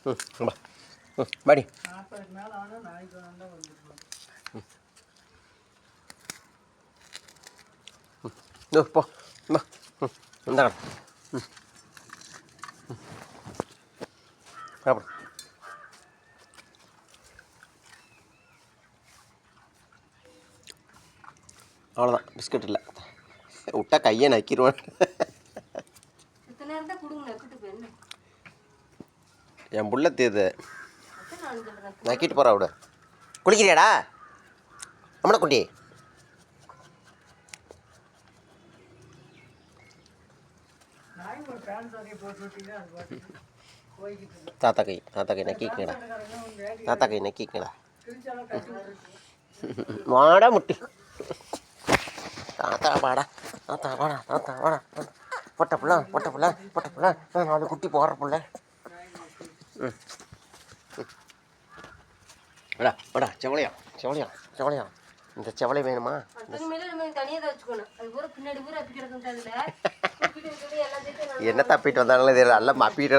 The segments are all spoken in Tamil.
பா பாடி போ பா இந்தாங்க சாப்பிடு. அவ்வளோதான், பிஸ்கட் இல்லை. விட்டா கையை நக்கிடுவேன். என் புள்ள தேது நக்கிட்டு போகிறா விட. குளிக்கிறியாடா அம்மனை குட்டி? தாத்தா கை நக்கிக்கடா. தாத்தா கை நக்கிக்கடா. வாடா முட்டி. தாத்தா வாடா. தாத்தா வாடா. தாத்தா வாடா. பொட்டை புள்ள. நாலு குட்டி போடுற புள்ள. வாடா செவலையா. இந்த செவலை வேணுமா? என்ன தப்பிட்டு வந்தாங்களே தெரியல. நல்லா மப்பிட்டு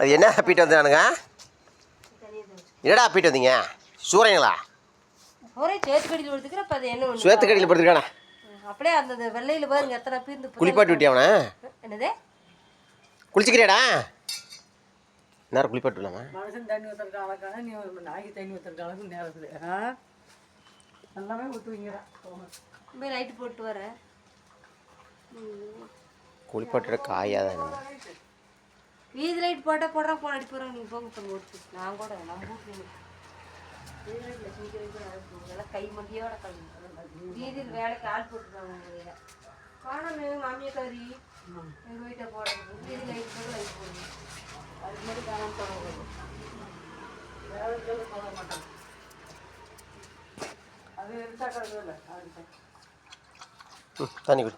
அது என்ன அப்பிட்டு வந்தானுங்க? என்னடா அப்பிட்டு வந்தீங்க? சூறைங்களா? சேத்துக்கடியில் படுத்துக்கானா? அப்படியே அந்த வெள்ளையில பாருங்க எத்தனை பேர். குளிப்பாட்டி விட்டியா அவனை? என்னது குளிச்சுக்கிறியாடா? நேரம் குளிப்பாட்டு விடலாமா? மனுஷன் தண்ணி ஊற்றுறக்கு அளக்கான நீ நாய்க்கு தண்ணி ஊற்றுறக்கு அளவுக்கு நேரத்தில் எல்லாமே ஊற்றுவீங்கடா. போய் லைட்டு போட்டு வர குளிப்பாட்டுற காயாதான் வீதி லைட் போட்டால் போடுறோம் போன அடி போகிறோம். நீங்கள் போங்க போய் ஓட்டு. நான் கூட நம்ம வீட்டில் வீதி லைட்டில் சீக்கிரம் எல்லாம் கை மண்டியோட கல்வி வீதியில் வேலைக்கு ஆள் போட்டுருக்காங்க. காணும் மாமியக்காரி எங்கள் வீட்டை போடுறது வீதி லைட் போட்டு லைட் போடுங்க. அதுக்கு மாதிரி காணாமல் போடுறது வேலை போட மாட்டாங்க. அது எடுத்தாக்கிறது இல்லை. தண்ணி குடி.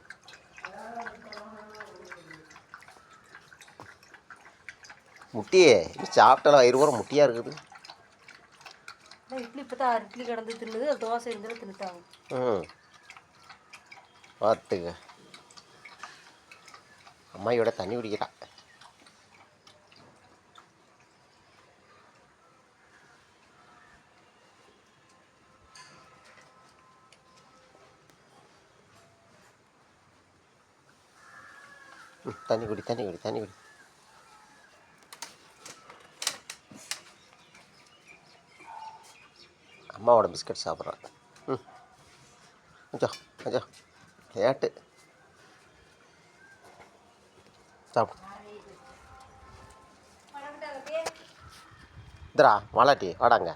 முட்டியே சாப்பிட்டாலும் வயிறு பூரா முட்டியாக இருக்குது. இட்லி இப்போ தான் 6 இட்லி கிடந்து தின்னுது. தோசை இருந்தாலும் தின்னுட்டாங்க. பார்த்துக்க. அம்மாயோட தண்ணி குடிக்கிறா. தண்ணி குடி. அம்மாவோட பிஸ்கட் சாப்பிட்றான். கொஞ்சம் ஏட்டு சாப்பிடு. இந்தரா வாலாட்டி வாடாங்க.